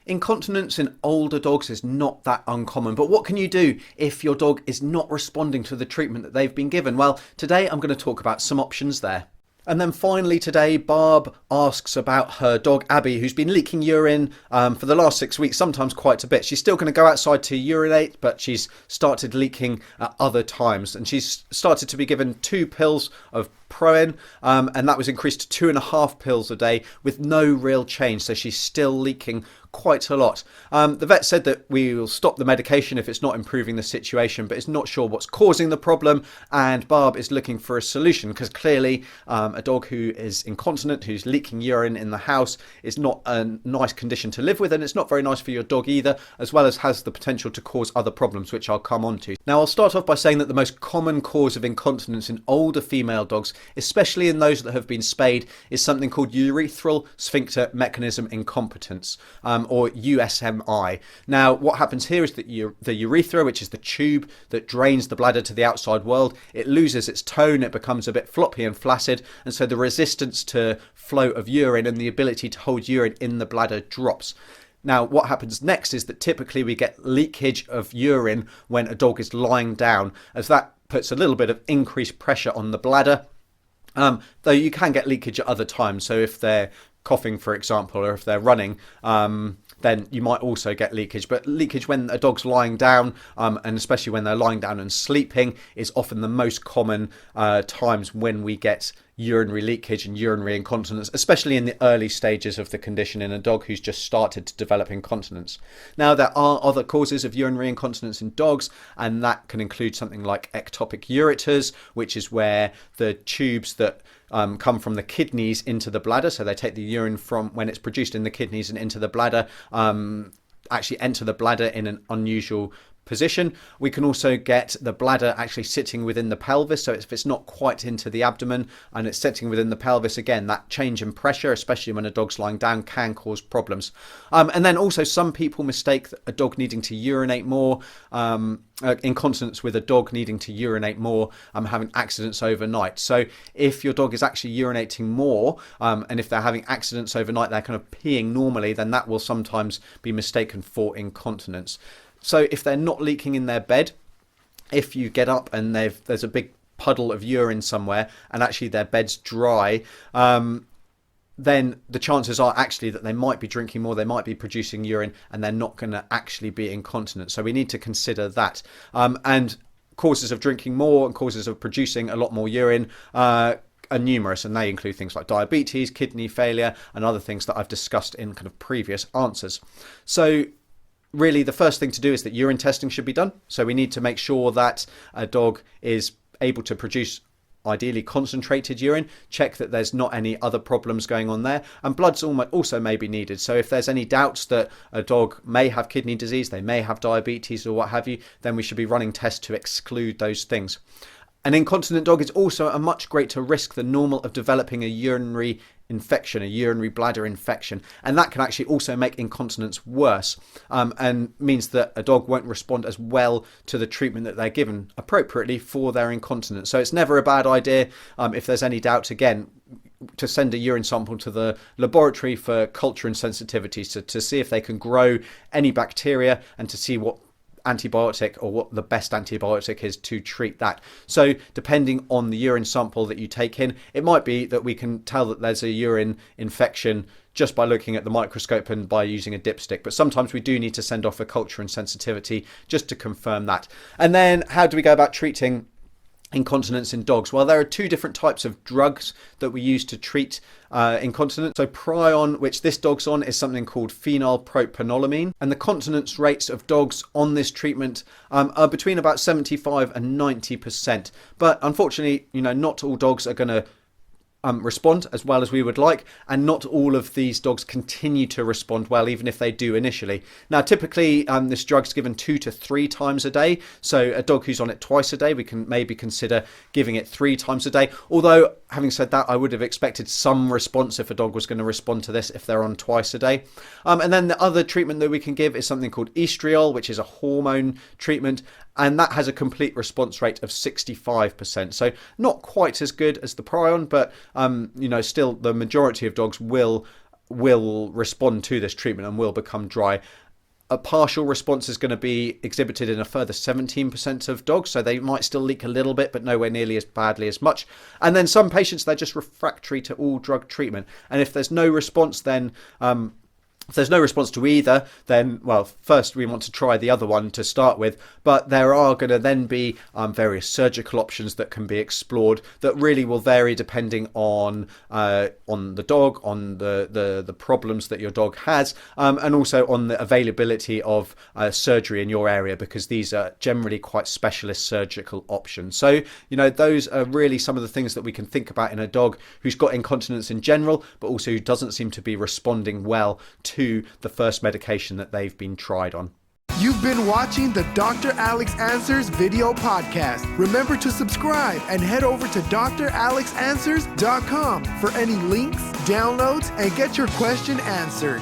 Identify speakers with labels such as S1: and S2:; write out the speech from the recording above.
S1: Incontinence in older dogs is not that uncommon, but what can you do if your dog is not responding to the treatment that they've been given? Well, today I'm going to talk about some options there. And then finally today, Barb asks about her dog Abby, who's been leaking urine for the last 6 weeks, sometimes quite a bit. She's still going to go outside to urinate, but she's started leaking at other times. And she's started to be given 2 pills of Proin, and that was increased to 2.5 pills a day with no real change. So she's still leaking quite a lot. The vet said that we will stop the medication if it's not improving the situation, but is not sure what's causing the problem. And Barb is looking for a solution because clearly a dog who is incontinent, who's leaking urine in the house, is not a nice condition to live with, and it's not very nice for your dog either, as well as has the potential to cause other problems, which I'll come on to. Now, I'll start off by saying that the most common cause of incontinence in older female dogs, especially in those that have been spayed, is something called urethral sphincter mechanism incompetence, or USMI. Now, what happens here is that the urethra, which is the tube that drains the bladder to the outside world, it loses its tone, it becomes a bit floppy and flaccid, and so the resistance to flow of urine and the ability to hold urine in the bladder drops. Now, what happens next is that typically we get leakage of urine when a dog is lying down, as that puts a little bit of increased pressure on the bladder. Though you can get leakage at other times. So if they're coughing, for example, or if they're running, then you might also get leakage. But leakage when a dog's lying down, and especially when they're lying down and sleeping, is often the most common times when we get urinary leakage and urinary incontinence, especially in the early stages of the condition in a dog who's just started to develop incontinence. Now, there are other causes of urinary incontinence in dogs, and that can include something like ectopic ureters, which is where the tubes that come from the kidneys into the bladder, so they take the urine from when it's produced in the kidneys and into the bladder, actually enter the bladder in an unusual position. We can also get the bladder actually sitting within the pelvis, so if it's not quite into the abdomen and it's sitting within the pelvis, again, that change in pressure, especially when a dog's lying down, can cause problems. And then also some people mistake a dog needing to urinate more, incontinence with a dog needing to urinate more, having accidents overnight. So if your dog is actually urinating more, and if they're having accidents overnight, they're kind of peeing normally, then that will sometimes be mistaken for incontinence. So if they're not leaking in their bed, if you get up and there's a big puddle of urine somewhere and actually their bed's dry, then the chances are actually that they might be drinking more, they might be producing urine, and they're not going to actually be incontinent. So we need to consider that. And causes of drinking more and causes of producing a lot more urine are numerous, and they include things like diabetes, kidney failure, and other things that I've discussed in kind of previous answers. So really, the first thing to do is that urine testing should be done. So we need to make sure that a dog is able to produce ideally concentrated urine, check that there's not any other problems going on there, and bloods also may be needed. So if there's any doubts that a dog may have kidney disease, they may have diabetes or what have you, then we should be running tests to exclude those things. An incontinent dog is also a much greater risk than normal of developing a urinary infection, a urinary bladder infection, and that can actually also make incontinence worse, and means that a dog won't respond as well to the treatment that they're given appropriately for their incontinence. So it's never a bad idea, if there's any doubt, again, to send a urine sample to the laboratory for culture and sensitivities to see if they can grow any bacteria and to see what antibiotic or what the best antibiotic is to treat that. So depending on the urine sample that you take in, it might be that we can tell that there's a urine infection just by looking at the microscope and by using a dipstick, but sometimes we do need to send off a culture and sensitivity just to confirm that. And then how do we go about treating incontinence in dogs? Well, there are 2 different types of drugs that we use to treat incontinence. So Prion, which this dog's on, is something called phenylpropanolamine, and the continence rates of dogs on this treatment are between about 75 and 90%. But unfortunately, not all dogs are going to respond as well as we would like, and not all of these dogs continue to respond well, even if they do initially. Now, typically this drug's given 2 to 3 times a day, so a dog who's on it twice a day, we can maybe consider giving it 3 times a day. Although, having said that, I would have expected some response if a dog was going to respond to this if they're on twice a day. And then the other treatment that we can give is something called estriol, which is a hormone treatment, and that has a complete response rate of 65%. So not quite as good as the Prion, but still the majority of dogs will will respond to this treatment and will become dry. A partial response is going to be exhibited in a further 17% of dogs, so they might still leak a little bit, but nowhere nearly as badly as much. And then some patients, they're just refractory to all drug treatment. And if there's no response, then if there's no response to either, then, well, first we want to try the other one to start with, but there are going to then be various surgical options that can be explored that really will vary depending on the dog, on the problems that your dog has, and also on the availability of surgery in your area, because these are generally quite specialist surgical options. So, those are really some of the things that we can think about in a dog who's got incontinence in general, but also who doesn't seem to be responding well to the first medication that they've been tried on.
S2: You've been watching the Dr. Alex Answers video podcast. Remember to subscribe and head over to dralexanswers.com for any links, downloads, and get your question answered.